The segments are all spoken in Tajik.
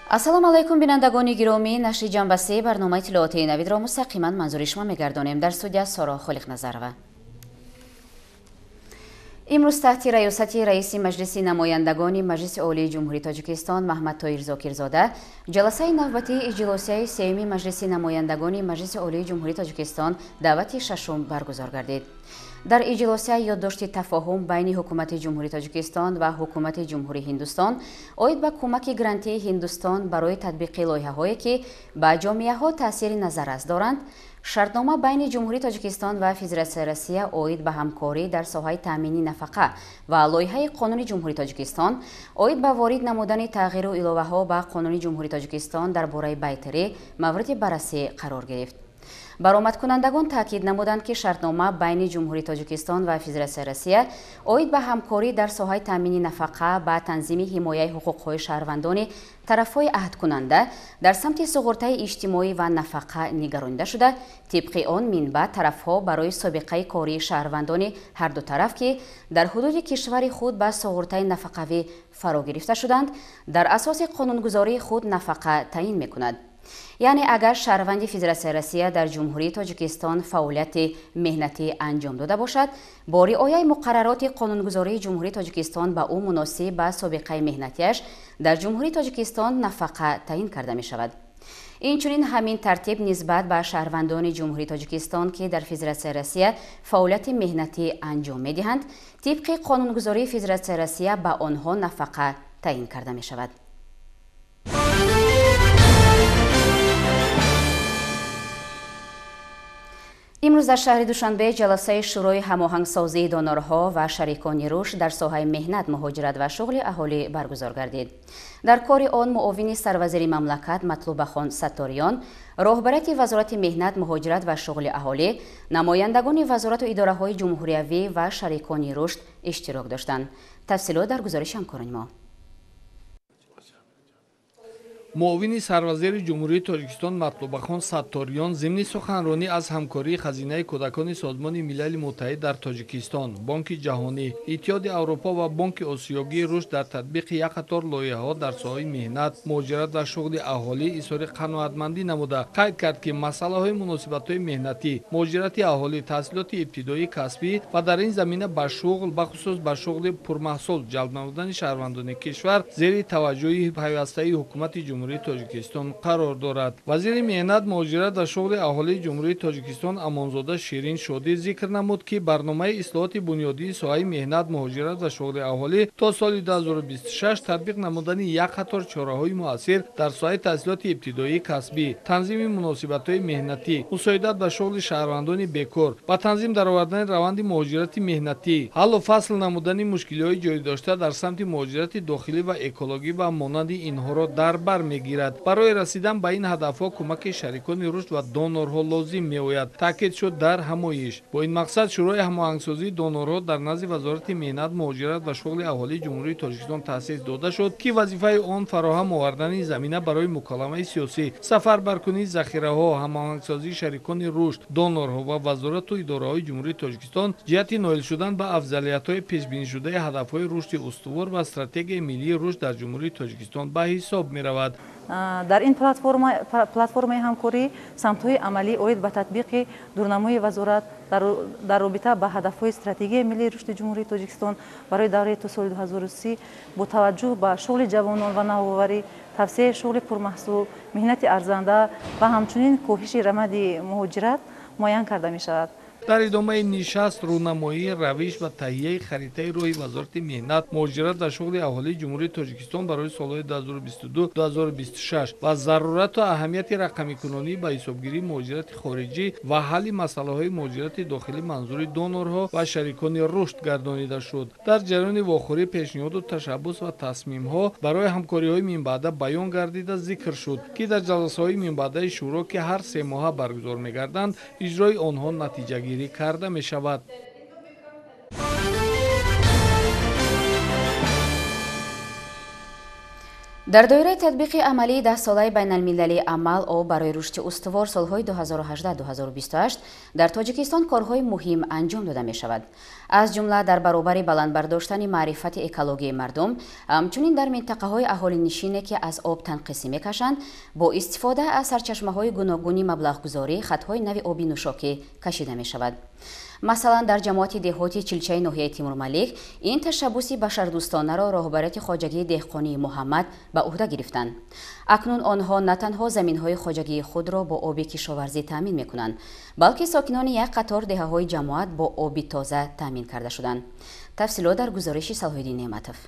ассалому алайкум бинандагони гиромӣ, нашри ҷанбасии барномаи иттилоотии навидро мустақиман манзури шумо мегардонем. Дар студия Соро Холиқназарова. имрӯз таҳти раёсати раиси маҷлиси намояндагони Маҷлиси Олии Ҷумҳурии Тоҷикистон Маҳмад Тоир Зокирзода ҷаласаи навбатии иҷлосияи сеюми Маҷлиси намояндагони Маҷлиси Олии Ҷумҳурии Тоҷикистон давати шашум баргузор гардид. дар иҷлосия ёддошти тафоҳум байни ҳукумати ҷумҳурии Тоҷикистон ва ҳукумати ҷумҳурии Ҳиндустон оид ба кӯмаки грантии Ҳиндустон барои татбиқи лоиҳаҳое ки ба ҷомеаҳо таъсири назаррас доранд, шартнома байни ҷумҳурии Тоҷикистон ва Федератсияи Россия оид ба ҳамкорӣ дар соҳаи таъмини нафақа ва лоиҳаи Қонуни ҷумҳурии Тоҷикистон оид ба ворид намудани тағйиру иловаҳо ба Қонуни ҷумҳурии Тоҷикистон дар бораи байтерӣ мавриди баррасӣ қарор гирифт. баромадкунандагон таъкид намуданд ки шартнома байни ҷумҳурии Тоҷикистон ва Федератсияи Россия оид ба ҳамкорӣ дар соҳаи таъмини нафақа ба танзими ҳимояи ҳуқуқҳои шаҳрвандони тарафҳои аҳдкунанда дар самти суғуртаи иҷтимоӣ ва нафақа нигаронида шуда, тибқи он минбаъ тарафҳо барои собиқаи кории шаҳрвандони ҳарду тараф ки дар ҳудуди кишвари худ ба суғуртаи нафақавӣ фаро гирифта шуданд, дар асоси қонунгузории худ нафақа таъин мекунад. яъне агар шаҳрванди Федератсияи Россия дар ҷумҳурии Тоҷикистон фаъолияти меҳнатӣ анҷом дода бошад, бо риояи муқаррароти қонунгузории ҷумҳурии Тоҷикистон ба ӯ муносиб ба собиқаи меҳнатиаш дар ҷумҳурии Тоҷикистон нафақа таъин карда мешавад. инчунин ҳамин тартиб нисбат ба шаҳрвандони ҷумҳурии Тоҷикистон ки дар Федератсияи Россия фаъолияти меҳнатӣ анҷом медиҳанд, тибқи қонунгузории Федератсияи Россия ба онҳо нафақа таъин карда мешавад. имрӯз дар шаҳри Душанбе ҷаласаи шӯрои ҳамоҳангсозии донорҳо ва шарикони рушд дар соҳаи меҳнат, муҳоҷират ва шуғли аҳолӣ баргузор гардид. дар кори он муовини сарвазири мамлакат Матлубахон Сатториён, роҳбарияти вазорати меҳнат, муҳоҷират ва шуғли аҳолӣ, намояндагони вазорату идораҳои ҷумҳуриявӣ ва шарикони рушд иштирок доштанд. тафсилот дар гузориши ҳамкорони мо. муовини сарвазири ҷумҳурии Тоҷикистон Матлубахон Сатториён зимни суханронӣ аз ҳамкории хазинаи кӯдакони Созмони Милали Муттаҳид дар Тоҷикистон, Бонки ҷаҳонӣ, Иттиҳоди Аврупо ва Бонки Осиёгии рушд дар татбиқи як қатор лоиҳаҳо дар соҳаи меҳнат, муҳоҷират ва шуғли аҳолӣ изҳори қаноатмандӣ намуда қайд кард ки масъалаҳои муносибатҳои меҳнатӣ, муҳоҷирати аҳолӣ, таҳсилоти ибтидоӣ касбӣ ва дар ин замина ба шуғл, бахусус ба шуғли пурмаҳсул ҷалб намудани шаҳрвандони кишвар зери таваҷҷӯҳи пайвастаи ҳукумати ҷумҳурии Тоҷикистон қарор дорад. вазири меҳнат, муҳоҷират ва шуғли аҳолии ҷумҳурии Тоҷикистон Амонзода Ширин Шодӣ зикр намуд ки барномаи ислоҳоти бунёдии соҳаи меҳнат, муҳоҷират ва шуғли аҳолӣ то соли 2026 татбиқ намудани як қатор чораҳои муассир дар соҳаи таҳсилоти ибтидоӣ касбӣ, танзими муносибатҳои меҳнатӣ, мусоидат ба шуғли шаҳрвандони бекор, ба танзим даровардани раванди муҳоҷирати меҳнатӣ, ҳаллу фасл намудани мушкилиҳои ҷойдошта дар самти муҳоҷирати дохилӣ ва экологӣ ва монанди инҳоро дар бар мегирад. барои расидан ба ин ҳадафҳо кӯмаки шарикони рушд ва донорҳо лозим меояд, таъкид шуд дар ҳамоиш. бо ин мақсад шӯрои ҳамоҳангсозии донорҳо дар назди вазорати меҳнат, муҳоҷират ва шуғли аҳолии ҷумҳурии Тоҷикистон таъсис дода шуд ки вазифаи он фароҳам овардани замина барои муколамаи сиёсӣ, сафарбаркунии захираҳо, ҳамоҳангсозии шарикони рушд, донорҳо ва вазорату идораҳои ҷумҳурии Тоҷикистон ҷиҳати ноил шудан ба афзалиятҳои пешбинишудаи ҳадафҳои рушди устувор ва стратегияи миллии рушд дар ҷумҳурии Тоҷикистон ба ҳисоб меравад. дар ин платформаи ҳамкорӣ самтҳои амалӣ оид ба татбиқи дурнамои вазорат дар робита ба ҳадафҳои стратегияи миллии рушди ҷумҳурии Тоҷикистон барои давраи то соли 2030 бо таваҷҷӯҳ ба шуғли ҷавонон ва навоварӣ, тавсеяи шуғли пурмаҳсул, меҳнати арзанда ва ҳамчунин коҳиши рамади муҳоҷират муайян карда мешавад. дар идомаи нишаст рӯнамоии равиш ва таҳияи харитаи роҳи вазорати меҳнат, муҳоҷират ва шуғли аҳолии ҷумҳурии Тоҷикистон барои солҳои 2022-2026 ва зарурату аҳамияти рақамикунонӣ ба ҳисобгирии муҳоҷирати хориҷӣ ва ҳалли масъалаҳои муҳоҷирати дохилӣ манзури донорҳо ва шарикони рушд гардонида шуд. дар ҷараёни вохӯрӣ пешниҳоду ташаббус ва тасмимҳо барои ҳамкориҳои минбаъда баён гардида зикр шуд ки дар ҷаласаҳои минбаъдаи шӯро ки ҳар 3 моҳа баргузор мегарданд, иҷрои онҳо натиҷагирӣ карда мешавад. дар доираи татбиқи амалии 10 солаи байналмилалии амал об барои рушди устувор солҳои 2018-2028 дар тоҷикистон корҳои муҳим анҷом дода мешавад. аз ҷумла дар баробари баландбардоштани маърифати экологияи мардум, ҳамчунин дар минтақаҳои аҳолинишине ки аз об танқисӣ мекашанд, бо истифода аз сарчашмаҳои гуногуни маблағгузорӣ хатҳои нави оби нӯшокӣ кашида мешавад. масалан дар ҷамоати деҳоти чилчаи ноҳияи Тимур-Малик ин ташаббуси башардӯстонаро роҳбарияти хоҷагии деҳқонии Муҳаммад ба уҳда гирифтанд. акнун онҳо на танҳо заминҳои хоҷагии худро бо оби кишоварзӣ таъмин мекунанд, балки сокинони як қатор деҳаҳои ҷамоат бо оби тоза таъмин карда шуданд. тафсилот дар гузориши Салоҳиддин Неъматов.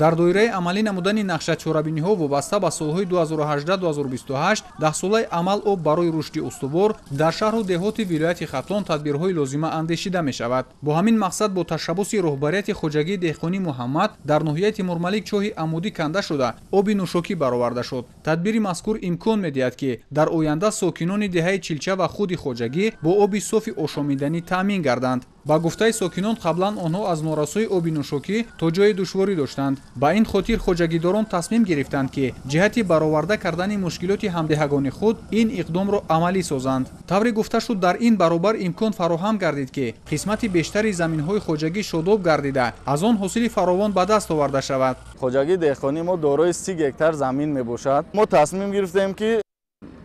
дар доираи амалӣ намудани нақшачорабиниҳо вобаста ба солҳои 2018-2028 10-солаи амал об барои рушди устувор дар шаҳру деҳоти вилояти Хатлон тадбирҳои лозима андешида мешавад. бо ҳамин мақсад бо ташаббуси роҳбарияти хоҷагии деҳқонӣ Муҳаммад дар ноҳияи Тимур-Малик чоҳи амудӣ канда шуда оби нӯшокӣ бароварда шуд. тадбири мазкур имкон медиҳад ки дар оянда сокинони деҳаи Чилча ва худи хоҷагӣ бо оби софи ошомиданӣ таъмин гарданд. ба гуфтаи сокинон қаблан онҳо аз норасои оби нӯшокӣ то ҷои душворӣ доштанд. ба ин хотир хоҷагидорон тасмим гирифтанд ки ҷиҳати бароварда кардани мушкилоти ҳамдиҳагони худ ин иқдомро амалӣ созанд. тавре гуфта шуд дар ин баробар имкон фароҳам гардид ки қисмати бештари заминҳои хоҷагӣ шодоб гардида аз он ҳосили фаровон ба даст оварда шавад. хоҷагии деҳқонӣ мо дорои 30 гектар замин мебошад. мо тасмим гирифтем ки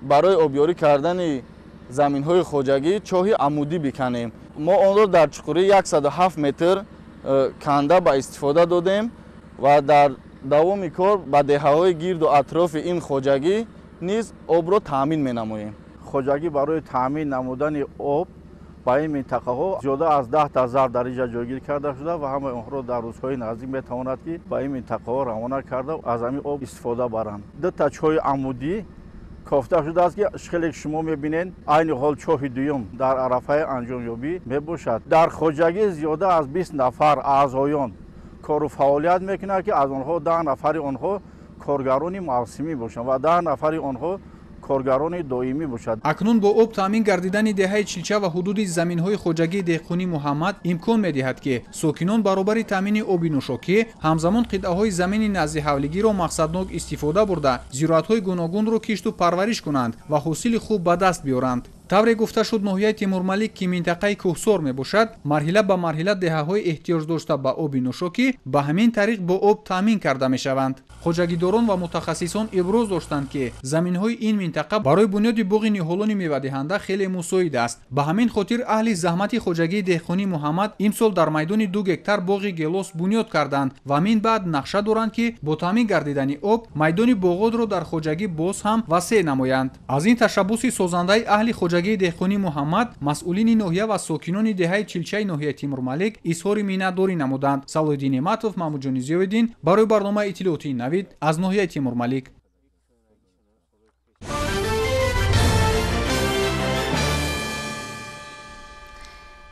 барои обёрӣ кардани заминҳои хоҷагӣ чоҳи амудӣ биканем. мо онро дар чуқурии 107 метр канда ба истифода додем ва дар давоми кор ба деҳаҳои гирду атрофи ин хоҷагӣ низ обро таъмин менамоем. хоҷагӣ барои таъмин намудани об ба ин минтақаҳо зиёда аз 10 зар дариҷа ҷойгир карда шуда ва ҳамаи онҳоро дар рӯзҳои наздик метавонад ки ба ин минтақаҳо равона карда аз ҳамин об истифода баранд. дута чоҳи амудӣ кофта шудааст ки хеле шумо мебинед айни ҳол чоҳи дуюм дар арафаи анҷомёбӣ мебошад. дар хоҷагӣ зиёда аз 20 нафар аъзоён кору фаъолият мекунанд ки аз онҳо 10 нафари онҳо коргарони мавсимӣ бошанд ва 10 нафари онҳо коргарони доимӣ бошад. акнун бо об таъмин гардидани деҳаи Чилча ва ҳудуди заминҳои хоҷагии деҳқонӣ Муҳаммад имкон медиҳад ки сокинон баробари таъмини оби нӯшокӣ ҳамзамон қитъаҳои замини назди ҳавлигиро мақсаднок истифода бурда зироатҳои гуногунро кишту парвариш кунанд ва ҳосили хуб ба даст биёранд. тавре гуфта шуд ноҳияи Тимур-Малик ки минтақаи кӯҳсор мебошад, марҳила ба марҳила деҳаҳои эҳтиёҷ дошта ба оби нӯшокӣ ба ҳамин тариқ бо об таъмин карда мешаванд. хоҷагидорон ва мутахассисон иброз доштанд ки заминҳои ин минтақа барои бунёди боғи ниҳолони мевадиҳанда хеле мусоид аст. ба ҳамин хотир аҳли заҳмати хоҷагии деҳқонӣ Муҳаммад имсол дар майдони 2 гектар боғи гелос бунёд карданд ва ҳамин баъд нақша доранд ки бо таъмин гардидани об майдони боғотро дар хоҷагӣ боз ҳам васеъ намоянд. аз ин ташаббуси созандаи аҳли хоҷагии деҳқонӣ Муҳаммад масъулини ноҳия ва сокинони деҳаи Чилчаи ноҳияи Тимур-Малик изҳори миннатдорӣ намуданд. Салоҳиддин Неъматов, Маҳмуҷони Зиёиддин барои барномаи иттилоотии Навид аз ноҳияи Тимур-Малик.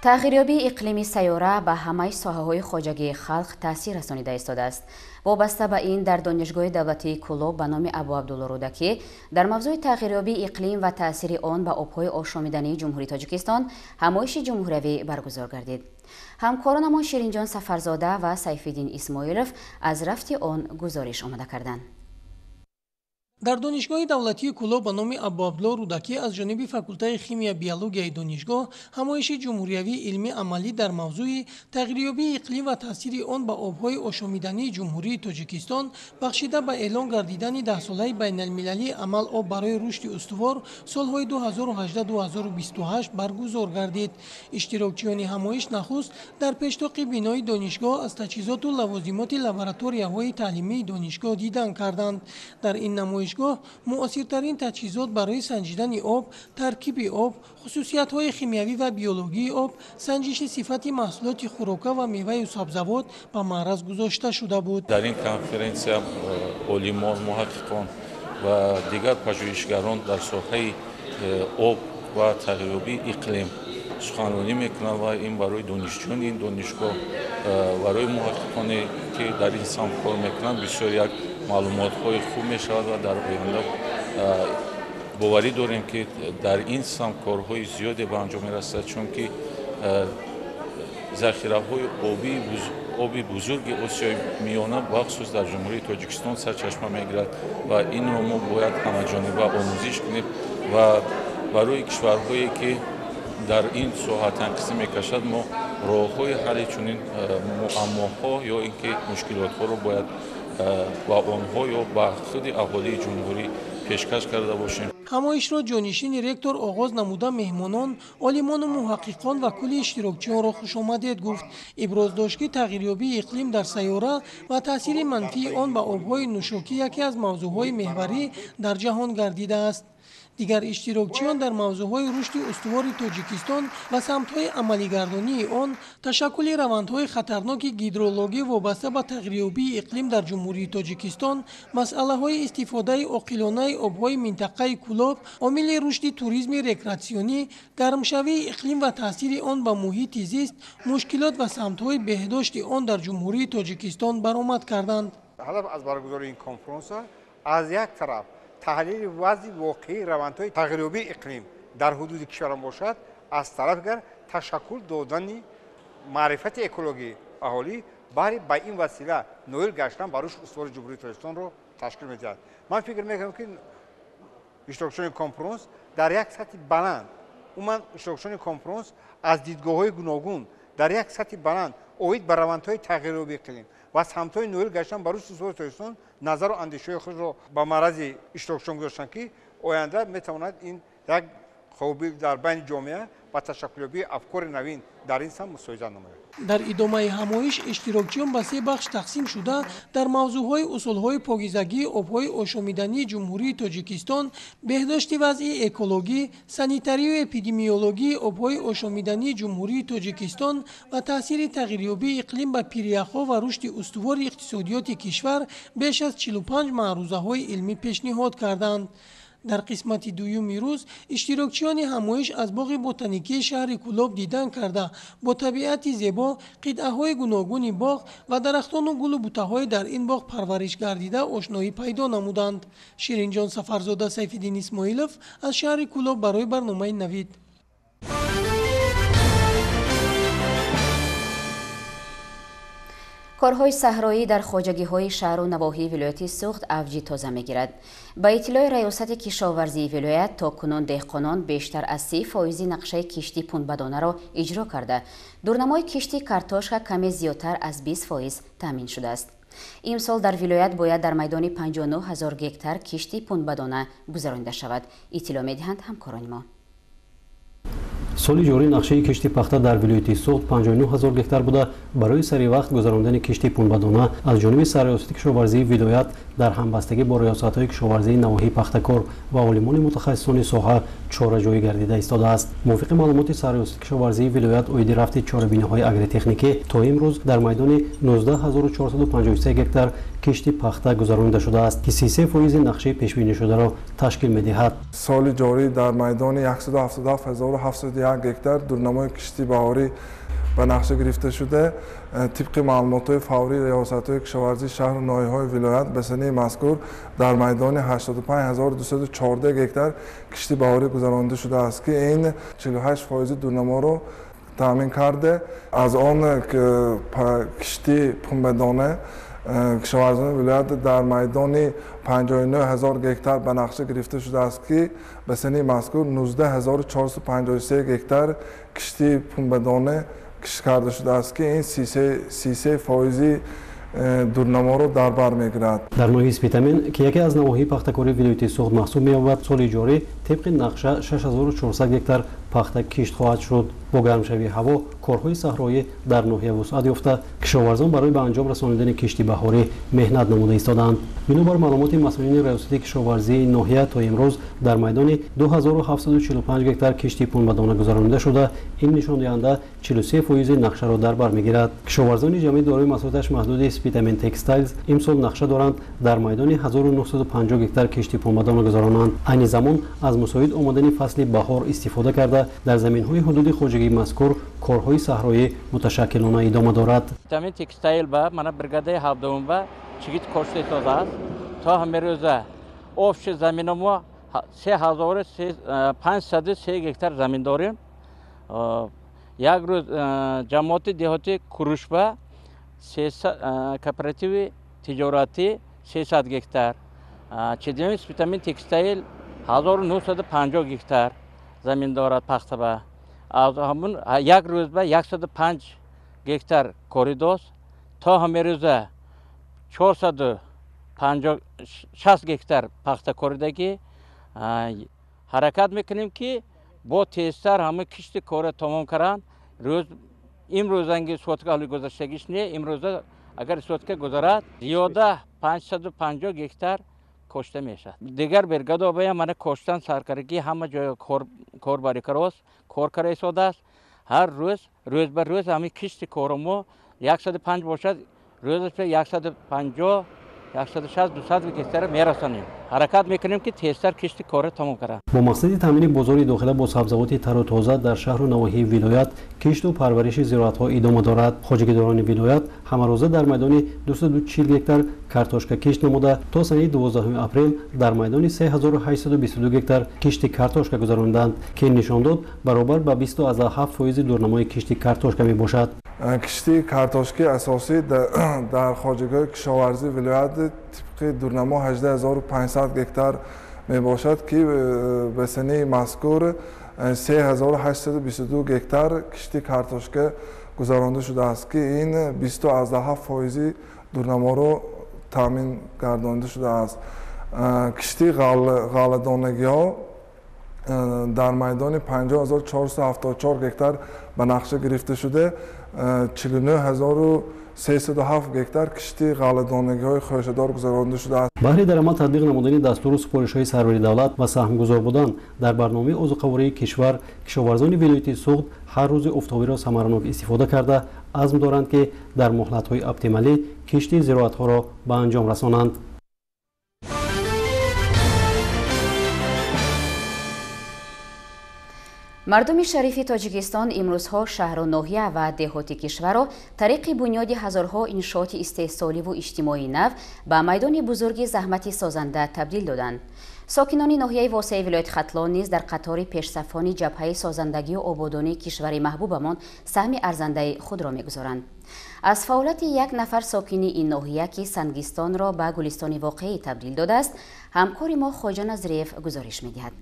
тағйирёбии иқлими сайёра ба ҳамаи соҳаҳои хоҷагии халқ таъсир расонида истодааст. вобаста ба ин дар донишгоҳи давлатии Кӯлоб ба номи Абу Абдулло Рӯдакӣ дар мавзӯи тағйирёбии иқлим ва таъсири он ба обҳои ошомидании ҷумҳурии Тоҷикистон ҳамоиши ҷумҳуриявӣ баргузор гардид. ҳамкоронамон Ширинҷон Сафарзода ва Сайфиддин Исмоилов аз рафти он гузориш омода карданд. дар донишгоҳи давлатии Кӯлоб ба номи Абу Абдулло Рӯдакӣ аз ҷониби факултаи химия биологияи донишгоҳ ҳамоиши ҷумҳуриявӣ илми амалӣ дар мавзӯи тағйирёбии иқлим ва таъсири он ба обҳои ошомидании ҷумҳурии Тоҷикистон бахшида ба эълон гардидани 10-солаи байналмилалии амал об барои рушди устувор солҳои 2018-2028 баргузор гардид. иштирокчиёни ҳамоиш нахуст дар пештоқи бинои донишгоҳ аз таҷҳизоту лавозимоти лабораторияҳои таълимии донишгоҳ дидан карданд. дар ин намоиш муосиртарин таҷҳизот барои санҷидани об, таркиби об, хусусиятҳои химиявӣ ва биологии об, санҷиши сифати маҳсулоти хӯрока ва меваю сабзавот ба маъраз гузошта шуда буд. дар ин конференсия олимон, муҳаққиқон ва дигар пажӯҳишгарон дар соҳаи об ва тағйирёбии иқлим суханронӣ мекунанд ва ин барои донишҷӯёни ин донишгоҳ, барои муҳаққиқоне ки дар ин самт кор мекунанд бисёр як маълумотҳои хуб мешавад ва дар оянда боварӣ дорем ки дар ин самт корҳои зиёде ба анҷом мерасад, чунки захираҳои обии оби бузурги осиёи миёна бахусус дар ҷумҳурии тоҷикистон сарчашма мегирад ва инро мо бояд ҳамаҷониба омӯзиш кунем ва барои кишварҳое ки дар ин соҳа танқисӣ мекашад мо роҳҳои ҳалли чунин муаммоҳо ё ин ки мушкилотҳоро бояд ба онҳо ё ба худи аҳолии ҷумҳурӣ пешкаш карда бошем. ҳамоишро ҷонишини ректор оғоз намуда меҳмонон, олимону муҳаққиқон ва кулли иштирокчиёнро хушомадед гуфт. Иброз дошт ки тағйирёбии иқлим дар сайёра ва таъсири манфии он ба обҳои нӯшокӣ яке аз мавзӯъҳои меҳварӣ дар ҷаҳон гардидааст. дигар иштирокчиён дар мавзӯъҳои рушди устувори Тоҷикистон ва самтҳои амалигардонии он, ташаккули равандҳои хатарноки гидрологӣ вобаста ба тағйирёбии иқлим дар ҷумҳурии Тоҷикистон, масъалаҳои истифодаи оқилонаи обҳои минтақаи Кӯлоб, омили рушди туризми рекреатсионӣ, гармшавии иқлим ва таъсири он ба муҳити зист, мушкилот ва самтҳои беҳдошти он дар ҷумҳурии Тоҷикистон баромад карданд. ҳадаф аз баргузории ин конференса аз як тараф таҳлили вазъи воқеии равандҳои тағйирёбии иқлим дар ҳудуди кишварон бошад, аз тараф дигар ташаккул додани маърифати экологии аҳолӣ баъри ба ин васила ноил гаштан ба рушд устувори ҷумҳурии Тоҷикистонро ташкил медиҳад. ман фикр мекунам ки иштирокчиёни конференс дар як сатҳи баланд, умуман иштирокчиёни конференс аз дидгоҳҳои гуногун дар як сатҳи баланд оид ба равандҳои тағйирёбии иқлим ва самтҳои ноил гаштан ба рушди устувори Тоҷикистон назару андешаҳои худро ба маърази иштирокчиён гузоштанд ки оянда метавонад ин як хобӣ дар байни ҷомеа ба ташаккулёбии афкори навин дар ин самт мусоида намояд. дар идомаи ҳамоиш иштирокчиён ба се бахш тақсим шуда дар мавзӯъҳои усулҳои покизагии обҳои ошомидании ҷумҳурии Тоҷикистон, беҳдошти вазъи экологӣ, санитарию эпидемиологии обҳои ошомидании ҷумҳурии Тоҷикистон ва таъсири тағйирёбии иқлим ба пиряхҳо ва рушди устувори иқтисодиёти кишвар беш аз 45 маърузаҳои илмӣ пешниҳод карданд. дар қисмати дуюми рӯз иштирокчиёни ҳамоиш аз боғи ботаникии шаҳри Кӯлоб дидан карда, бо табиати зебо, қитъаҳои гуногуни боғ ва дарахтону гулу бутаҳои дар ин боғ парвариш гардида ошноӣ пайдо намуданд. Ширинҷон Сафарзода, Сайфиддин Исмоилов аз шаҳри Кӯлоб барои барномаи Навид. корҳои саҳроӣ дар хоҷагиҳои шаҳру навоҳии вилояти Суғд авҷи тоза мегирад. ба иттилои раёсати кишоварзии вилоят, токунун деҳқонон бештар аз 30% нақшаи кишти пунбадонаро иҷро карда, дурнамои кишти картошка каме зиёдтар аз 20% таъмин шудааст. имсол дар вилоят бояд дар майдони 59 000 гектар кишти пунбадона гузаронида шавад. иттилоъ медиҳанд ҳамкорони мо. соли ҷорӣ нақшаи кишти пахта дар вилояти Суғд 59 000 гектар буда, барои саривақт гузарондани кишти пунбадона аз ҷониби сарраёсати кишоварзии вилоят дар ҳамбастагӣ бо раёсатҳои кишоварзии навоҳии пахтакор ва олимони мутахассисони соҳа чораҷоӣ гардида истодааст. мувофиқи маълумоти сарраёсати кишоварзии вилоят оиди рафти чорабиниҳои агротехникӣ, то имрӯз дар майдони 19 453 гектар кишти пахта гузаронида шудааст, ки 33% нақшаи пешбинишударо ташкил медиҳад. соли ҷорӣ дар майдони 177 701 гектар дурнамои кишти баҳорӣ ба нақша гирифта шуда, тибқи маълумотҳои фаврии раёсатҳои кишоварзии шаҳру ноҳияҳои вилоят ба санаи мазкур дар майдони 85 214 гектар кишти баҳорӣ гузаронида шудааст, ки ин 48% дурнаморо таъмин карда. аз он кишти пунбадона кишоварзони вилоят дар майдони 59 000 гектар ба нақша гирифта шудааст, ки ба санаи мазкур 19 453 гектар кишти пунбадона кишт карда шудааст, ки ин 33% дурнаморо дар бар мегирад. дар ноҳияи Спитамен, ки яке аз навоҳии пахтакории вилояти Суғд маҳсуб меёбад, соли ҷорӣ тибқи нақша 6400 гектар пахта кишт хоҳад шуд. бо гармшавии ҳаво, корҳои саҳроӣ дар ноҳия вусъат ёфта, кишоварзон барои ба анҷом расонидани кишти баҳорӣ меҳнат намуда истодаанд. бинобар маълумоти масъулини раёсати кишоварзии ноҳия, то имрӯз дар майдони 2745 гектар кишти пунбадона гузаронида шуда, ин нишондиҳанда 43% нақшаро дар бар мегирад. кишоварзони ҷамъи дорои маҳсулоташ маҳдуди Spitamen Textiles имсол нақша доранд дар майдони 1950 гектар кишти пунбадона гузаронанд. айни замон аз мусоид омадани фасли баҳор истифода карда дар заминҳои ҳудуди хоҷагии мазкур корҳои саҳроӣ муташаккилона идома дорад. Spitamen Textile ба мана бригадаи 7 ба чигит кошта истодааст. то ҳамирӯза общи замина мо 3503 гектар замин дорем. як рӯз ҷамоати деҳоти Курушба кооперативи тиҷоратӣ 300 гектар, чедиами спитамин текстайл 1950 гектар замин дорад пахтаба. аз ҳамун як рӯзба 105 гектар коридост то ҳамин рӯза 456 гектар пахта коридагӣ ҳаракат мекунем ки бо тезтар ҳамин кишти кора тамом кардан. имрӯзанги сотка гузаштагиш не, имрӯза агар сотка гузарад зиёда 550 гектар кошта мешавад. дигар бригада бая мана коштан саркарагӣ ҳама ҷоя корбари карос кор кара истодааст. ҳар рӯз ба рӯз ҳамин кишти корамо 105 бошад, рӯзашо 150 160 200 гектар мерасонем. ҳаракат мекунем ки тезтар кишти кора тамом карда. бо мақсади таъмини бозори дохила бо сабзавоти тару тоза дар шаҳру навоҳии вилоят кишту парвариши зироатҳо идома дорад. хоҷагидорони вилоят ҳамарӯза дар майдони 240 гектар картошка кишт намуда то санаи 12 апрел дар майдони 3822 гектар кишти картошка гузаронданд ки нишон дод баробар ба 20.7% дурнамои кишти картошка мебошад. кишти картошки асосӣ дар хоҷагиҳои кишоварзӣ вилоят тибқи дурнамо 18500 гектар мебошад ки ба санаи мазкур 3822 гектар кишти картошка гузаронда шудааст ки ин 20.7% дурнаморо таъмин гардонда шудааст. кишти ғалладонагиҳо дар майдони 50474 гектар ба нақша гирифта шуда 49307 гектар кишти ғалладонагиҳои хӯшадор гузаронда шудааст. баҳри даромад татбиқ намудани дастуру супоришҳои сарвари давлат ва саҳмгузор будан дар барномаи озуқавории кишвар кишоварзони вилояти суғд ҳар рӯзи офтобиро самаранок истифода карда азм доранд ки дар моҳлатҳои оптималӣ кишти зироатҳоро ба анҷом расонанд. мардуми шарифи тоҷикистон имрӯзҳо шаҳру ноҳия ва деҳоти кишварро тариқи бунёди ҳазорҳо иншооти истеҳсоливу иҷтимоии нав ба майдони бузурги заҳмати созанда табдил доданд. сокинони ноҳияи восеи вилояти хатлон низ дар қатори пешсафони ҷабҳаи созандагию ободонии кишвари маҳбубамон саҳми арзандаи худро мегузоранд. аз фаъолияти як нафар сокини ин ноҳия ки сангистонро ба гулистони воқеӣ табдил додааст ҳамкори мо хоҷа назриев гузориш медиҳад.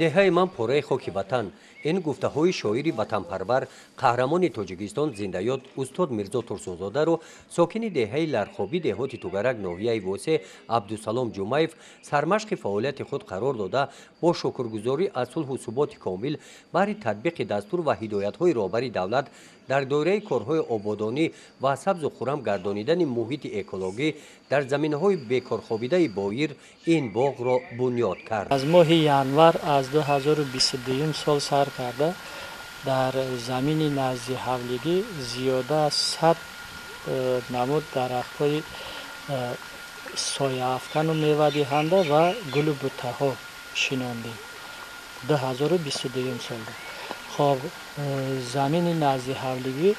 деҳаи ман пораи хоки ватан. ин гуфтаҳои шоири ватанпарвар қаҳрамони тоҷикистон зиндаёд устод мирзо турсунзодаро сокини деҳаи лархоби деҳоти тугарак ноҳияи восе абдусалом ҷумаев сармашқи фаъолияти худ қарор дода бо шукргузорӣ аз сулҳу суботи комил баҳри татбиқи дастур ва ҳидоятҳои роҳбари давлат дар доираи корҳои ободонӣ ва сабзу хурам гардонидани муҳити экологӣ дар заминаҳои бекорхобидаи боир ин боғро бунёд кард. аз моҳи январ аз 2022 сол сар карда дар замини назди ҳавлигӣ зиёда 100 намуд дарахтҳои сояафкану мевадиҳанда ва гулу буттаҳо шинондем 2022 солда. хоб замини назди ҳавлигӣ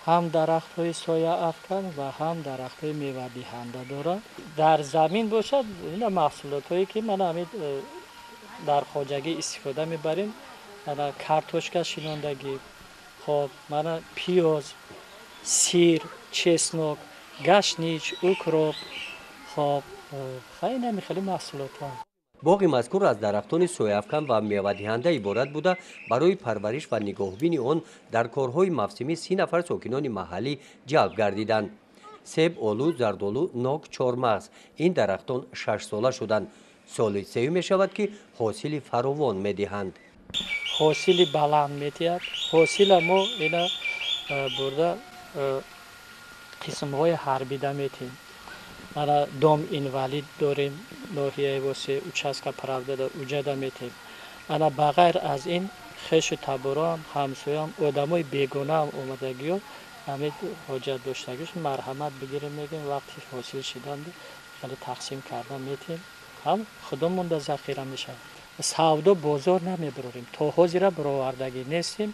ҳам дарахтҳои сояафкан ва ҳам дарахтҳои мевадиҳанда дорад. дар замин бошад ина маҳсулотҳое ки мана ҳамин дар хоҷагӣ истифода мебарем. мана картошка шинондагӣ, хоб мана пиёз, сир, чеснок, гашнич, укроп, хоб хайна михали маҳсулотҳо. боғи мазкур аз дарахтони сояафкан ва мевадиҳанда иборат буда барои парвариш ва нигоҳбини он дар корҳои мавсимӣ 30 нафар сокинони маҳаллӣ ҷалб гардиданд. себ, олу, зардолу, нок, чормағз ин дарахтон 6 сола шуданд. соли сеюм мешавад ки ҳосили фаровон медиҳанд. ҳосили баланд метиҳад. ҳосила мо ина бурда қисмҳои ҳарбида метиҳем. мана дом инвалид дорем, ноҳияи восе участка правда дар уҷада метиҳем. ана ба ғайр аз ин хешу табороам ҳамсоям одамои бегонаам омадагиё ҳамин ҳоҷат доштагиёш марҳамат бигирем мегӯем вақти ҳосил шиданда хеле тақсим карда метиҳем. ҳам худомонда захира мешавад. савдо бозор намебарорем. то ҳозира баровардагӣ нестем.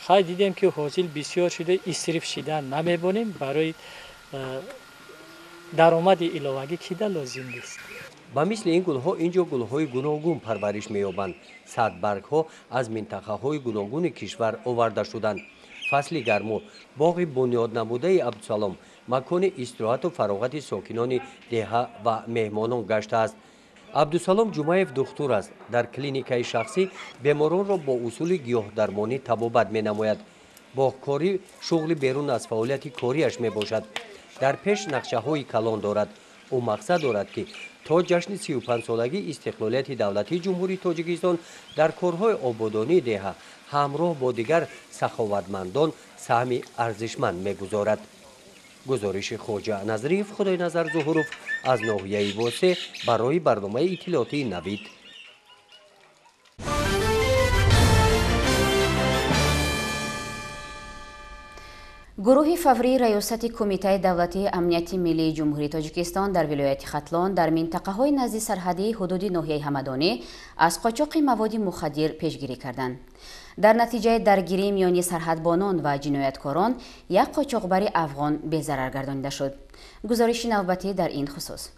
хай дидем ки ҳосил бисёр шуда исриф шидан намебонем. барои даромади иловагӣ кида лозим нест. ба мисли ин гулҳо инҷо гулҳои гуногун парвариш меёбанд. садбаргҳо аз минтақаҳои гуногуни кишвар оварда шуданд. فصل گرما باغ بنیاد نموده عبدالسلام مکان استراحت و فراغت ساکنان دهه و مهمانان گشته است. عبدالسلام جمعیف دکتر است. در کلینیکای شخصی بیماران را با اصول گیاه درمانی طبابت می نماید. باغکاری شغل بیرون از فعالیت کاریش می باشد. در پیش نقشه های کلان دارد. او مقصد دارد که تا جشن 35 سالگی استقلالیت دولتی جمهوری تاجیکستان در کارهای آبادانی دهه همراه با دیگر سخاوتمندان سهم ارزشمند می‌گذارد. گزارش خواجه نظریف خدای نظر ظهوروف از ناحیه واسه برای برنامه اطلاعاتی نوید. گروه فوری ریاست کمیته دولتی امنیت ملی جمهوری تاجیکستان در ولایت ختلان در منطقه‌های نزدیک سرحدی حدود ناحیه همدانی از قاچاق مواد مخدر پیشگیری کردند. در نتیجه درگیری میان سرحدبانان و جنایتکاران یک قاچاقبر افغان به ضرر گردانیده شد. گزارش نوبتی در این خصوص.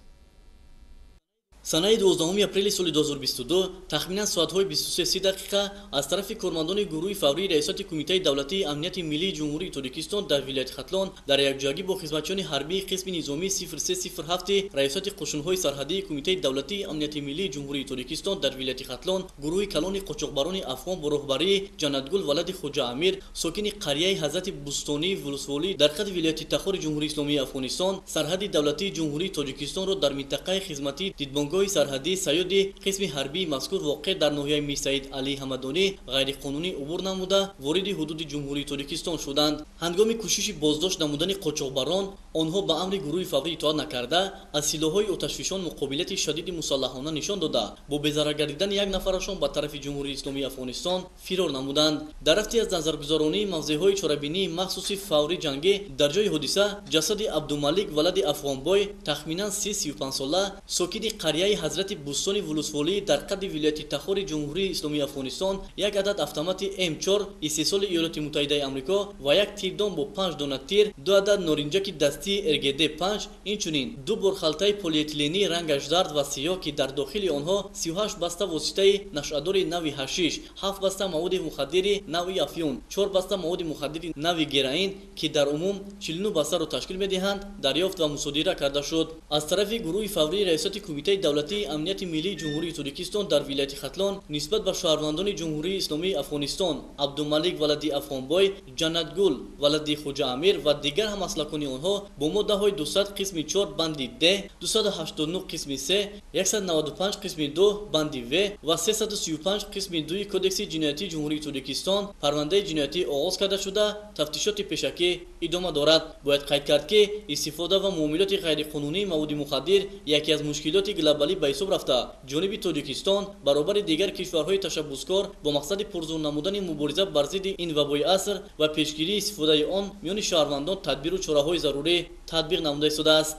سنه 12 اپریل سال 2022 تخمینا ساعت‌های 23:30 دقیقه از طرف کارمندان گروه فوری ریاست کمیته دولتی امنیت ملی جمهوری تاجیکستان در ولایت ختلان در یکجایی با خدمتچیان حربی قسم نظامی 0307 ریاست قشون‌های سرحدی کمیته دولتی امنیت ملی جمهوری تاجیکستان در ولایت ختلان گروه کلان قاچاقبران افغان با راهبری جنتگل ولد خوجا امیر ساکن قریه حضرت بوستانی ولسوالی در خط ولایت تخار جمهوری اسلامی افغانستان سرحد دولتی جمهوری تاجیکستان را در منطقه خدمتی دیدبانگاه سرحدی سیادی قسم حربی مذکور واقع در ناحیه میر سعید علی همدانی غیر قانونی عبور نموده وارد حدود جمهوری تاجیکستان شدند. هنگام کوشش بازداشت نمودن قاچاقبران آنها به امر گروه فوری اطاعت نکرده از سلاح‌های آتشفشان مقابلت شدید مسلحانه نشان داده با به ضرر گردیدن یک نفرشان به طرف جمهوری اسلامی افغانستان فرار نمودند. در رفتی از نظرگذارانی موضع‌های چاره‌بینی مخصوص فوری جنگی در جای حادثه جسد عبدالملک ولد افغانبای تخمینا 35 ساله ساکن قریه حضرت بوستانی ولسوالی در قد ولایت تخار جمهوری اسلامی افغانستان یک عدد автомат M4 استحصال ایالات متحده آمریکا و یک تیردان با 5 دانه تیر، دو عدد نارنجک دستی RGD 5 اینچنین دو برخلطه پلی‌اتیلنی رنگش زرد و سیاه که در داخل آنها 38 بسته واسطه نشادر نوی حشیش، 7 بسته مواد مخدر نوی افیون، 4 بسته مواد مخدر نوی گراین که در عموم 49 بسته را تشکیل می‌دهند دریافت و مصادره کرده شد. از طرف گروه فوری ریاست کمیته دولتی امنیت ملی جمهوری تاجیکستان در ولایت ختلان نسبت به شهروندان جمهوری اسلامی افغانستان عبدالملک ولدی افغانبای، جنتگل ولدی خوجا امیر و دیگر هم‌مسلکان آنها با ماده‌های 200 قسم 4 بند د، 289 قسم 3، 195 قسم 2 بند و و 335 قسم 2 کدکس جنایتی جمهوری تاجیکستان پرونده جنایتی آغاز کرده شده تفتیشات پیشکی ادامه دارد. باید قید کرد که استفاده و معاملات غیرقانونی مواد مخدر یکی از مشکلات گلوبالی به حساب رفته. جانب تاجیکستان برابر دیگر کشورهای تشبسکار با مقصد پرزور نمودن مبارزه بر ضد این وبای عصر و پیشگیری استفاده آن میان شهروندان تدبیر و چاره‌های ضروری تطبیق نموده شده است.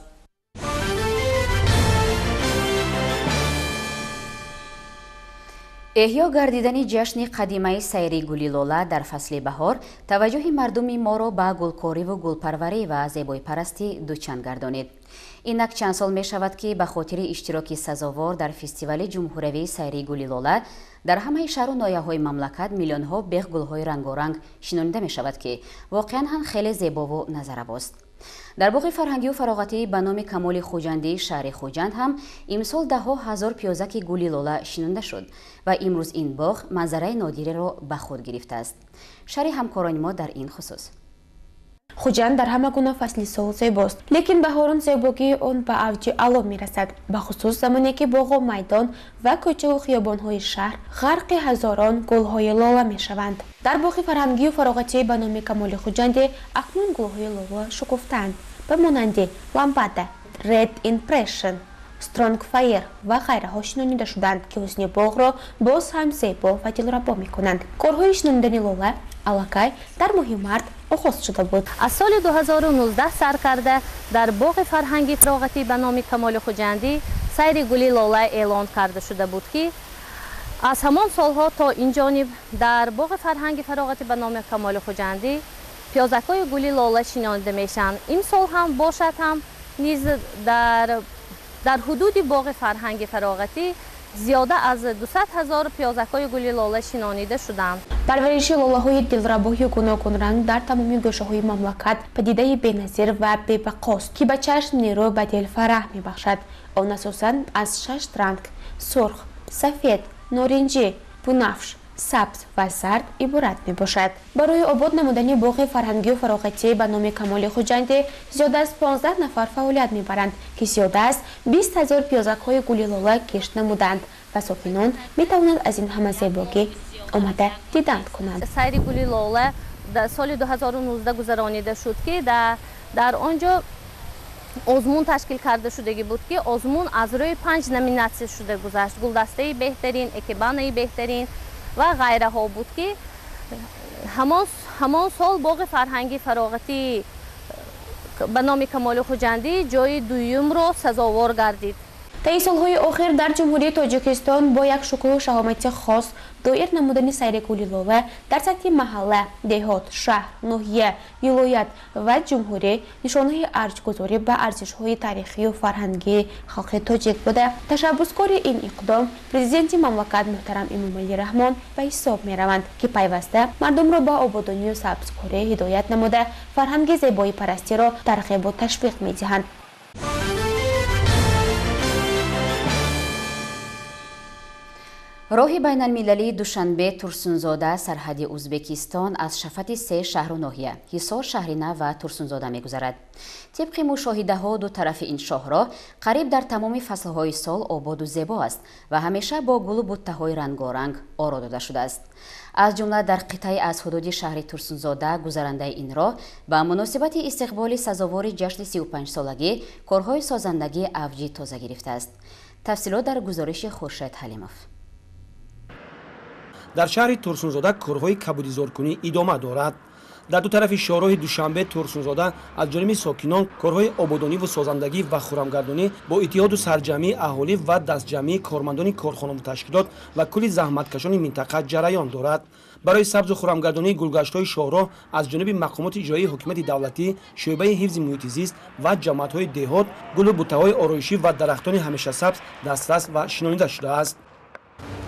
احیا گردیدن جشن قدیمه سیری گلی لاله در فصل بهار توجه مردم ما را به گلکاری و گلپروری و زیبایی پرستی دوچند گردانید. اینک چند سال می شود که به خاطر اشتراک سزاوار در فستیوال جمهوری سیری گلی لاله در همه شهر و ناحیه های مملکت میلیون ها بیخ گل های رنگارنگ شنونده می شود که واقعا هم خیلی زیبا و نظرآوراست. در باغ فرهنگی و فراغتی به نام کمال خوجندی شهر خوجند هم امسال ده ها هزار پیازک گلی لاله شنونده شد و امروز این باغ منظره نادری را به خود گرفته است. شهر همکاران ما در این خصوص. خوجند در همه گونه فصل سال زیباست، لیکن بهاران زیبایی آن به اوج علا میرسد، به خصوص زمانی که باغ و میدان و کوچه و خیابان‌های شهر غرق هزاران گل‌های لاله میشوند. در باغ فرهنگی و فراغتی به نام کمال خوجند اکنون گل‌های لاله شکفتند به مانند لامپادا، رد ایمپرشن، سترانگ فایر و غیره ها شنونده شدند که حسن باغ را باز هم زیبا و دلربا میکنند. کارهای شنوندن لاله الکی در ماه مارت آغاز شده بود. از سال 2019 سر کرده در باغ فرهنگی فراغتی به نام کمال خوجندی سیر گلی لاله اعلان کرده شده بود که از همان سالها تا این جانب در باغ فرهنگی فراغتی به نام کمال خوجندی پیازک‌های گلی لاله شنیده میشن. این سال هم باشد هم نیز در حدود باغ فرهنگی فراغتی زیاده از 200,000 پیازک‌های گل لاله شنانیده شدند. پرورش لاله‌های دلربای گوناگون رنگ در تمامی گوشه‌های مملکت پدیده بی‌نظیر و بی‌بقاست که به چشم نیرو به دل فرح می‌بخشد. آن اساساً از 6 رنگ سرخ، سفید، نارنجی، بنفش، سبز و زرد عبارت می باشد. برای آباد نمودن باغ فرهنگی و فراغتی به نام کمال خوجندی زیاده از 15 نفر فعالیت می برند که زیاده از 20,000 پیازک‌های گل لاله کشت نمودند و ساکنان می توانند از این همه زیبایی آمده دیدن کنند. سیر گل لاله در سال 2019 گذرانیده شد که در آنجا آزمون تشکیل کرده شده بود که آزمون از روی 5 نامیناسیون شده گذشت. گلدسته بهترین، اکیبان بهترین و غیره ها بود که همان سال باغ فرهنگی فراغتی به نام کمال خوجندی جای دوم را سزاوار گردید. طی سالهای آخر در جمهوری تاجیکستان با یک شکوه و شهامت خاص دایر نمودن سیر گل لاله در سطح محله، دهات، شهر، ناحیه، ولایت و جمهوری نشانه ارزش‌گذاری به ارزش‌های تاریخی و فرهنگی خلق تاجیک بوده. تشبثکار این اقدام پرزیدنت مملکت محترم امامعلی رحمان به حساب می‌روند که پیوسته مردم را به آبادانی و سبزکاری هدایت نموده فرهنگ زیبایی پرستی را ترغیب و تشویق می‌دهند. راهی بین المللی دوشنبه ترسونزاده سرحدی ازبکستان از شفت 3 شهر و ناحیه حصار شهرینه و ترسونزاده می‌گذرد. طبق مشاهده‌ها دو طرف این شاهراه قریب در تمام فصل‌های سال آباد و زیبا است و همیشه با گل و بوته‌های رنگارنگ آرا داده شده است. از جمله در قطعی از حدود شهر ترسونزاده گذرانده این راه به مناسبت استقبال سزاوار جشن 35 سالگی کارهای سازندگی اوجی تازه گرفته است. تفصیلات در گزارش خورشید حلیمов. در شهر ترسونزاده کارهای کبودیزارکنی ادامه دارد. در دو طرف شاهراه دوشنبه ترسونزاده از جانب ساکنان کارهای آبادانی و سازندگی و خرمگردانی با اتحاد و سرجمعی اهالی و دستجمعی کارمندان کارخانه و تشکیلات و کل زحمتکشان منطقه جریان دارد. برای سبز و خرمگردانی گلگشت‌های شاهراه از جانب مقامات اجرایی حکومت دولتی، شعبه حفظ محیط زیست و جماعت‌های دهات گل و بوته‌های آرایشی و درختان همیشه سبز دسترس و شناخته شده است.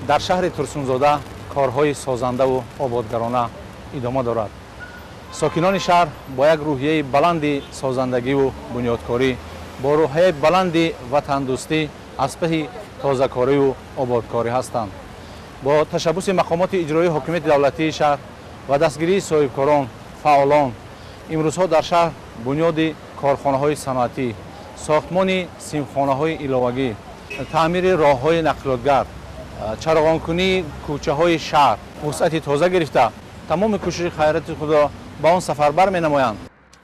در شهر ترسونزاده کارهای سازنده و آبادگرانه ادامه دارد. ساکنان شهر با یک روحیه بلند سازندگی و بنیادکاری با روحیه بلند وطن دوستی از پی تازه‌کاری و آبادکاری هستند. با تشبث مقامات اجرایی حکومت دولتی شهر و دستگیری صاحبکاران فعالان امروزها در شهر بنیاد کارخانه‌های صنعتی، ساختمان سیمخانه‌های علاوگی، تعمیر راه‌های نقل‌وگرد، چراغانکنی کوچه‌های شهر وسعت تازه گرفته تمام کوشش خیراتی خود را به آن سفربر می‌نمایند.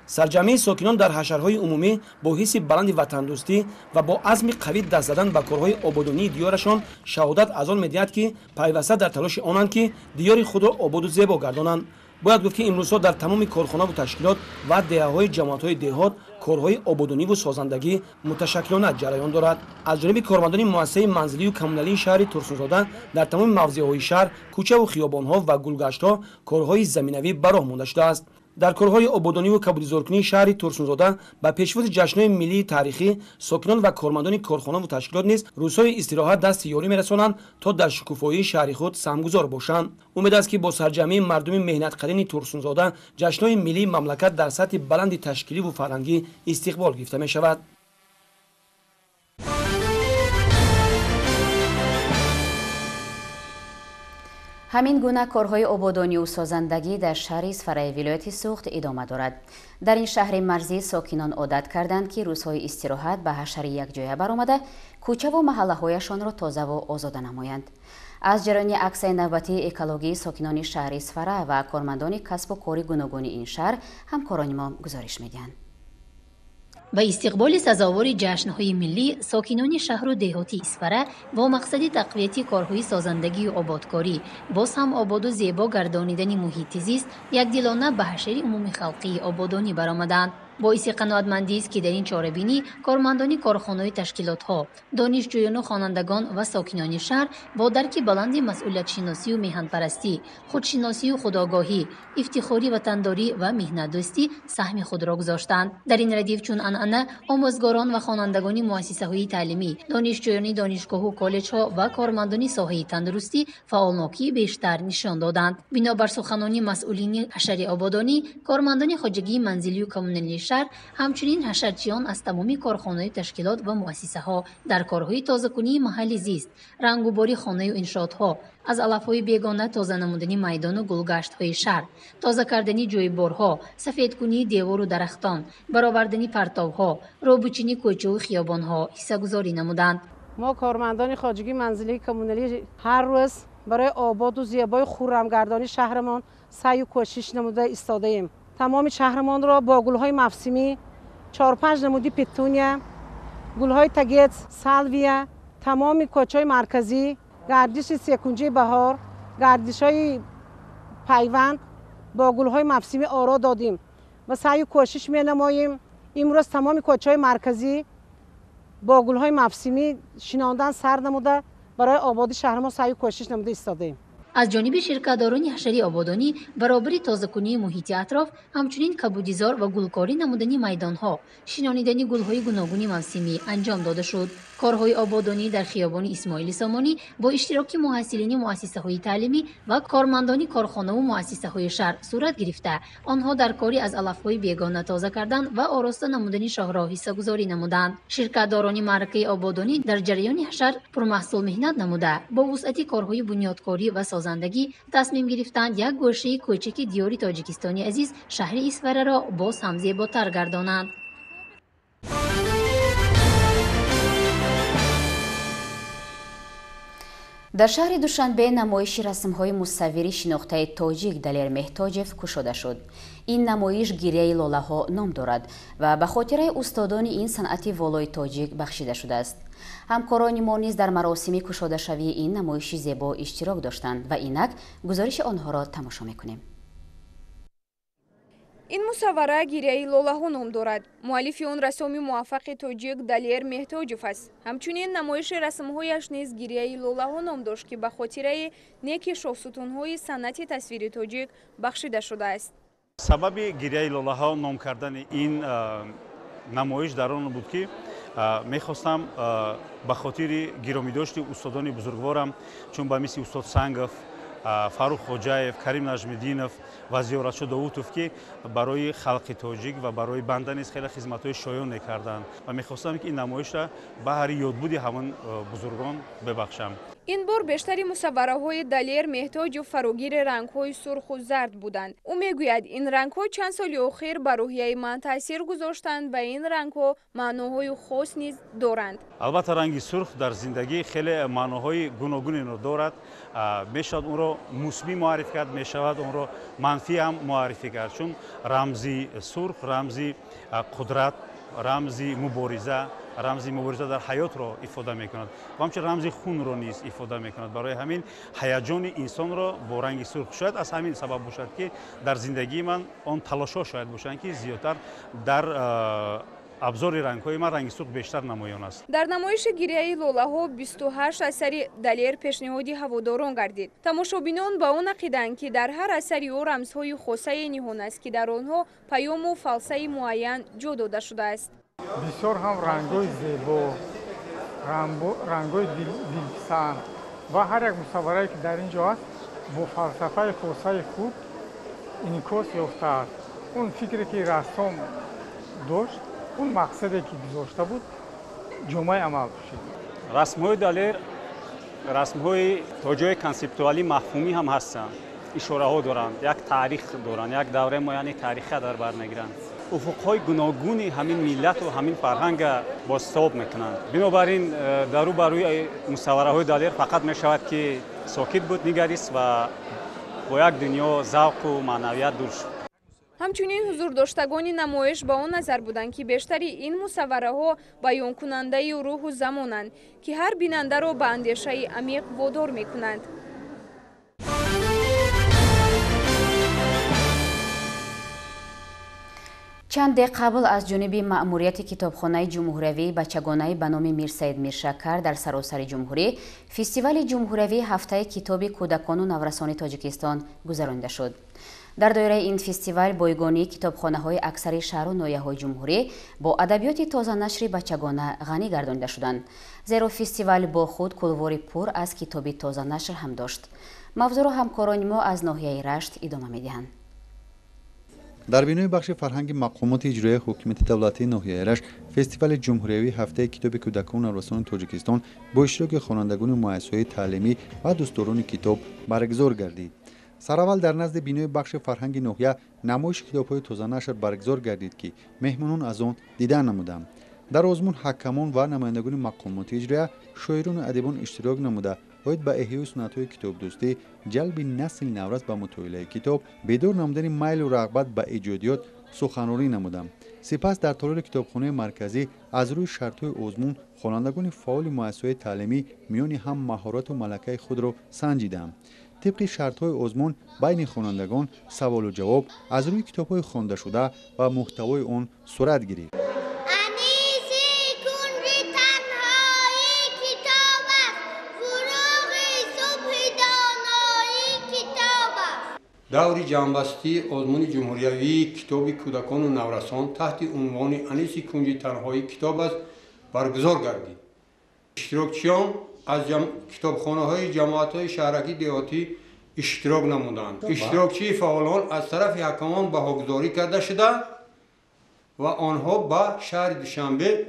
سرجمعی ساکنان در حشرهای عمومی با حس بلند وطندوستی و با عزم قوی دست زدن به کارهای آبادانی دیارشان شهادت از آن می‌دهد که پیوسته در تلاش آنند که دیار خود را آباد و زیبا گردانند. باید گفت که امروزها در تمام کارخانه و تشکیلات و دهه‌های جماعت‌های دهات کارهای آبادانی و سازندگی متشکلانه جریان دارد. از جانب کارمندان مؤسسه منزلی و کمونالی شهر ترسونزاده در تمام موضع‌های شهر، کوچه و خیابان‌ها و گلگشت‌ها کارهای زمینوی براه مانده شده است. در کارهای آبادانی و کبودیزارکنی شهر ترسونزاده به پیشواز جشن‌های ملی تاریخی ساکنان و کارمندان کارخانه و تشکیلات نیز روزهای استراحت دست یاری می‌رسانند تا در شکوفایی شهر خود سهمگذار باشند. امید است که با سرجمعی مردم مهنت‌قرین ترسونزاده جشن‌های ملی مملکت در سطح بلند تشکیلی و فرهنگی استقبال گرفته می‌شود. همین گونه کارهای آبادانی و سازندگی در شهر اسفرای ولایت سوخت ادامه دارد. در این شهر مرزی ساکنان عادت کردند که روزهای استراحت به حشر یک جای برآمده کوچه و محله‌هایشان را تازه و آزاد نمایند. از جریان عکس‌های نوبتی اکولوژی ساکنان شهر اسفرای و کارمندان کسب و کار گوناگون این شهر همکاران ما گزارش می‌دهند. با استقبال سزاوار جشن‌های ملی ساکنان شهر و دهاتی اسفرای با مقصد تقویت کارهای سازندگی و آبادکاری باز هم آباد و زیبا گردانیدن محیط زیست یک دلانه به حشر عمومی خلقی آبادانی برآمدند. боиси қаноатмандӣ است ки дар ин чорабинӣ кормандони корхонаҳои ташкилотҳо, донишҷӯёну хонандагон ва сокинони шаҳр бо дарки баланди масъулиятшиносию меҳанпарастӣ, худшиносию худогоҳӣ, ифтихори ватандорӣ ва меҳнатдӯстӣ саҳми худро гузоштанд. дар ин радиф чун анъана омӯзгорон ва хонандагони муассисаҳои таълимӣ, донишҷӯёни донишгоҳу коллеҷҳо ва кормандони соҳаи тандурустӣ фаъолнокии бештар нишон доданд. бинобар суханони масъулини ҳашари ободонӣ, кормандони хоҷагии манзилию коммуналии шаҳр, ҳамчунин ҳашарчиён аз тамоми корхонаҳои ташкилот ва муассисаҳо дар корҳои тозакунии маҳалли зист, рангубори хонаю иншоотҳо, аз алафҳои бегона тоза намудани майдону гулгаштҳои шаҳр, тоза кардани ҷойборҳо, сафедкунии девору дарахтон, баровардани партовҳо, робучини кӯчаву хиёбонҳо ҳиссагузорӣ намуданд. мо кормандони хоҷагии манзилии коммуналӣ ҳар рӯз барои ободу зебои хуррамгардонии шаҳрамон саъю кӯшиш намуда истодаем. тамоми шаҳрамонро бо гулҳои мавсимӣ, 4-5 намуди петуния, гулҳои тагец, салвия, тамоми кӯчаҳои марказӣ, гардиши секунҷаи баҳор, гардишҳои пайванд бо гулҳои мавсимӣ оро додем ва саъю кӯшиш менамоем имрӯз тамоми кӯчаҳои марказӣ бо гулҳои мавсимӣ шинондан сар намуда барои ободи шаҳрамон саъю кӯшиш намуда истодаем. аз ҷониби ширкатдорони ҳашари ободонӣ баробари тозакунии муҳити атроф, ҳамчунин кабудизор ва гулкорӣ намудани майдонҳо, шинонидани гулҳои гуногуни мавсимӣ анҷом дода шуд. корҳои ободонӣ дар хиёбони исмоили сомонӣ бо иштироки муҳассилини муассисаҳои таълимӣ ва кормандони корхонаву муассисаҳои шаҳр сурат гирифта, онҳо дар кори аз алафҳои бегона тоза кардан ва ороста намудани шоҳро ҳиссагузорӣ намуданд. ширкатдорони маъракаи ободонӣ дар ҷараёни ҳашар пурмаҳсул меҳнат намуда, бо вусъати корҳои бунёдкорӣ ва созандагӣ тасмим гирифтанд як гӯшаи кӯчаки диёри тоҷикистони азиз шаҳри Исфараро боз ҳам зеботар гардонанд. дар шаҳри душанбе намоиши расмҳои мусаввири шинохтаи тоҷик Далер Меҳтоҷев кушода шуд. ин намоиш гирияи лолаҳо ном дорад ва ба хотираи устодони ин санъати волои тоҷик бахшида шудааст. ҳамкорони мо низ дар маросими кушодашавии ин намоиши зебо иштирок доштанд ва инак гузориши онҳоро тамошо мекунем. ин мусаввара гирияи лолаҳо ном дорад. муаллифи он рассоми муваффақи тоҷик Далер Меҳтоҷев аст. ҳамчунин намоиши расмҳояш низ гирияи лолаҳо ном дошт, ки ба хотираи неки шоҳсутунҳои санъати тасвири тоҷик бахшида шудааст. сабаби гирияи лолаҳо ном кардани ин намоиш дар он буд, ки мехостам ба хотири гиромидошти устодони бузургворам чун ба мисли устод Сангов, Фарух Хоҷаев, Карим Наҷмиддинов ва Зиёратшо Довудов, ки барои халқи тоҷик ва барои банда низ хеле хизматҳои шоён мекарданд ва мехостам, ки ин намоишро баҳри ёдбуди ҳамон бузургон бебахшам. ин бор бештари мусаввараҳои Далер Меҳтоҷев фарогири рангҳои сурху зард буданд. ӯ мегӯяд, ин рангҳо чанд соли охир ба рӯҳияи ман таъсир гузоштанд ва ин рангҳо маъноҳои хос низ доранд. албатта ранги сурх дар зиндагӣ хеле маъноҳои гуногунеро дорад. мешавад онро мусбӣ муаррифӣ кард, мешавад онро манфӣ ҳам муаррифӣ кард, чун рамзи сурх рамзи қудрат, рамзи мубориза дар ҳаётро ифода мекунад ва ҳамчун рамзи хунро низ ифода мекунад. барои ҳамин ҳаяҷони инсонро бо ранги сурх, шояд аз ҳамин сабаб бошад, ки дар зиндагии ман он талошҳо шояд бошанд, ки зиёдтар дар абзори рангҳои ман ранги сурх бештар намоён аст. дар намоиши гирияи лолаҳо 28 асари Далер пешниҳоди ҳаводорон гардид. тамошобинон ба он ақиданд, ки дар ҳар асари ӯ рамзҳои хосаи ниҳон аст, ки дар онҳо паёму фалсаи муайян ҷо дода шудааст. бисёр ҳам рангҳои зебо, рангҳои дилписанд ва ҳар як мусавварае ки дар ин ҷо аст бо фалсафаи хосаи худ инъикос ёфтааст. он фикре ки рассом дошт, он мақсаде ки гузошта буд, ҷомаи амал пӯшид. расмҳои Далер расмҳои тоҷои консептуалӣ мафҳумӣ ҳам ҳастанд. ишораҳо доранд, як таърих доранд, як давраи муайяни таърихиро дар бар мегиранд. уфуқҳои гуногуни ҳамин миллату ҳамин фарҳанга бозтоб мекунанд. бинобар ин дару ба рӯи мусаввараҳои Далер фақат мешавад, ки сокит буд, нигарист ва бо як дунё завқу маънавият дур шуд. ҳамчунин ҳузурдоштагони намоиш ба он назар буданд, ки бештари ин мусаввараҳо баёнкунандаи рӯҳу замонанд, ки ҳар бинандаро ба андешаи амиқ водор мекунанд. چند دقیقه قبل از جانب مأموریت کتابخانه جمهوری بچگانه به نام میر سید میرشکر در سراسر جمهوری فستیوال جمهوری هفته کتاب کودکان و نورسان تاجیکستان گذرانده شد. در دایره این فستیوال بایگانی کتابخانه های اکثر شهر و ناحیه های جمهوری با ادبیات تازه نشر بچگانه غنی گردانده شدند، زیرا فستیوال با خود کلوار پر از کتاب تازه نشر هم داشت. موضوع را همکاران ما از ناحیه رشت ادامه می‌دهند. در بینای بخش فرهنگ مقامات اجرایی حکومت دولتی ناحیه رشت، فستیوال جمهوری هفته کتاب کودکان و نوسان تاجیکستان با اشتراک خوانندگان مؤسسه‌های تعلیمی و دوستداران کتاب برگزار گردید. سراول در نزد بینای بخش فرهنگ ناحیه نمایش کتاب‌های تازه نشر برگزار گردید که مهمانان از آن دیدن نمودند. در آزمون حکمان و نمایندگان مقامات اجرایی، شاعران و ادیبان اشتراک نموده باید به احیای سنت‌های کتاب دوستی، جلب نسل نورس به مطالعه کتاب، بیدار نمودن میل و رغبت به ایجادیات سخنرانی نمودند. سپس در تالار کتابخانه مرکزی از روی شرط‌های آزمون خوانندگان فعال مؤسسه‌های تعلیمی میان هم مهارت و ملکه خود را سنجیدند. طبق شرط‌های آزمون بین خوانندگان سوال و جواب از روی کتاب‌های خوانده شده و محتوای آن صورت گرفت. دوری جنبستی آزمون جمهوری کتاب کودکان و نورسان تحت عنوان انیس کنج تنهایی کتاب است برگزار گردید. اشتراکچیان از کتابخانه‌های جماعت‌های شهرکی دهاتی اشتراک نمودند. اشتراکچی فعالان از طرف حکمان بهاگذاری کرده شده و آنها به شهر دوشنبه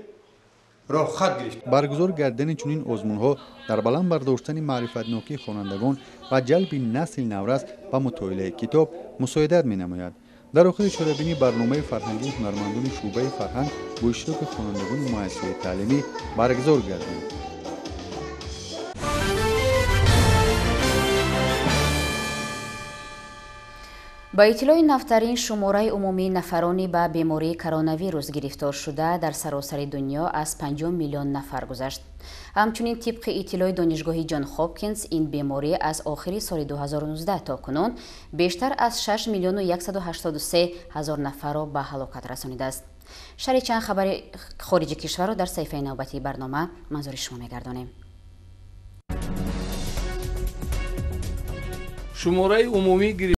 راه خط گرفت. برگزار گردن چنین آزمون‌ها در بلند برداشتن معرفت‌ناکی خوانندگان و جلب نسل نورس به مطالعه کتاب مساعدت می‌نماید. در آخر چاره‌بینی برنامه فرهنگی هنرمندان شعبه فرهنگ با اشتراک خوانندگان مؤسسه‌های تعلیمی برگزار گردید. با اطلاع نفترین شماره عمومی نفرانی به بیماری کرونا ویروس گرفتار شده در سراسر دنیا از 5 میلیون نفر گذشت. همچنین طبق اطلاع دانشگاه جان هاپکینز این بیماری از آخر سال 2019 تا کنون بیشتر از 6 میلیون و 183 هزار نفر را به هلاکت رسانیده است. شرح چند خبر خارج کشور را در صفحه نوبتی برنامه منظور شما می‌گردانیم. شماره عمومی